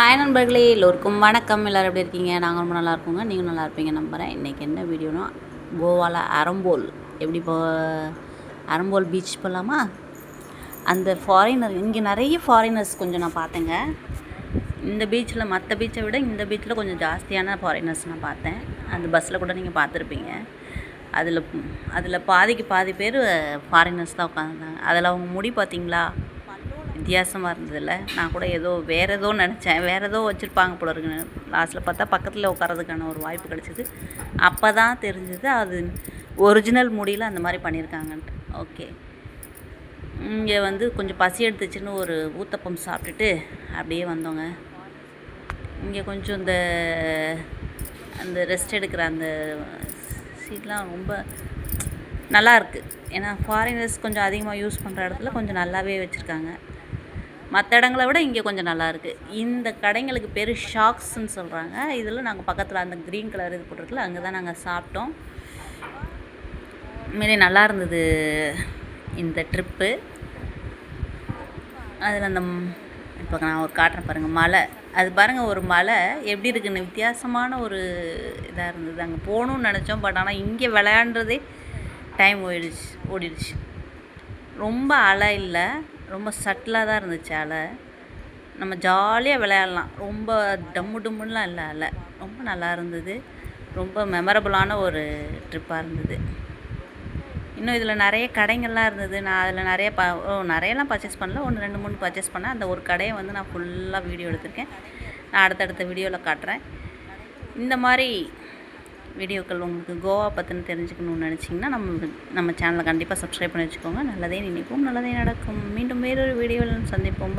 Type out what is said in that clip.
Hi நண்பர்களே, எல்லோருக்கும் வணக்கம். எல்லோரும் எப்படி இருக்கீங்க? நாங்கள் ரொம்ப நல்லா இருக்கோங்க. நீங்கள் நல்லா இருப்பீங்க நம்புகிறேன். இன்றைக்கி என்ன வீடியோனா, கோவாவில் அரம்போல் எப்படி அரம்போல் பீச் போகலாமா? அந்த ஃபாரினர் இங்கே நிறைய ஃபாரினர்ஸ் கொஞ்சம் நான் பார்த்தேங்க. இந்த பீச்சில் மற்ற பீச்சை விட இந்த பீச்சில் கொஞ்சம் ஜாஸ்தியான ஃபாரினர்ஸ் நான் பார்த்தேன். அந்த பஸ்ஸில் கூட நீங்கள் பார்த்துருப்பீங்க. அதில் பாதிக்கு பாதி பேர் ஃபாரினர்ஸ் தான் உட்காந்துருந்தாங்க. அதில் அவங்க முடி பார்த்தீங்களா, வித்தியாசமாக இருந்ததில்ல. நான் கூட வேறு ஏதோ நினச்சேன், வேறு ஏதோ வச்சுருப்பாங்க போல இருக்குன்னு. லாஸ்ட்டில் பார்த்தா பக்கத்தில் உட்காரதுக்கான ஒரு வாய்ப்பு கிடச்சிது. அப்போ தான் தெரிஞ்சது அது ஒரிஜினல் முடியில் அந்த மாதிரி பண்ணியிருக்காங்கன்ட்டு. ஓகே, இங்கே கொஞ்சம் பசி எடுத்துச்சுன்னு ஒரு ஊத்தப்பம் சாப்பிட்டுட்டு அப்படியே வந்தோங்க. இங்கே கொஞ்சம் அந்த ரெஸ்ட் எடுக்கிற அந்த சீட்லாம் ரொம்ப நல்லா இருக்குது. ஏன்னா ஃபாரினர்ஸ் கொஞ்சம் அதிகமாக யூஸ் பண்ணுற இடத்துல கொஞ்சம் நல்லாவே வச்சுருக்காங்க. மற்ற இடங்களை விட இங்கே கொஞ்சம் நல்லாயிருக்கு. இந்த கடைங்களுக்கு பேர் ஷாக்ஸ்ன்னு சொல்கிறாங்க. இதில் நாங்கள் பக்கத்தில் அந்த க்ரீன் கலர் இது போட்டிருக்குல்ல, அங்கே தான் நாங்கள் சாப்பிட்டோம். உண்மையிலே நல்லா இருந்தது இந்த ட்ரிப்பு. அதில் இப்போ நான் ஒரு காட்டுறேன் பாருங்கள், மலை. அது பாருங்கள், ஒரு மலை எப்படி இருக்குன்னு வித்தியாசமான ஒரு இதாக இருந்தது. அங்கே போகணுன்னு நினச்சோம், பட் ஆனால் இங்கே விளையாண்டுறதே டைம் ஓடிடுச்சு. ரொம்ப அலை இல்லை, ரொம்ப சட்டிலாக தான் இருந்துச்சு அலை. நம்ம ஜாலியாக விளையாடலாம். ரொம்ப டம்முலாம் இல்லை அலை. ரொம்ப நல்லா இருந்தது. ரொம்ப மெமரபுளான ஒரு ட்ரிப்பாக இருந்தது. இன்னும் இதில் நிறைய கடைங்கள்லாம் இருந்தது. நான் அதில் நிறையெல்லாம் பர்ச்சேஸ் பண்ணல. 1 2 3 பர்ச்சேஸ் பண்ணேன். அந்த ஒரு கடையை நான் ஃபுல்லாக வீடியோ எடுத்திருக்கேன். நான் அடுத்தடுத்த வீடியோவில் காட்டுறேன். இந்த மாதிரி வீடியோக்கள் உங்களுக்கு கோவா பற்றின தெரிஞ்சுக்கணுன்னு நினச்சிங்கன்னா நம்ம சேனலை கண்டிப்பாக சப்ஸ்கிரைப் பண்ணி வச்சுக்கோங்க. நல்லதே நினைப்போம், நல்லதே நடக்கும். மீண்டும் வேறொரு வீடியோவில் சந்திப்போம். பாய்.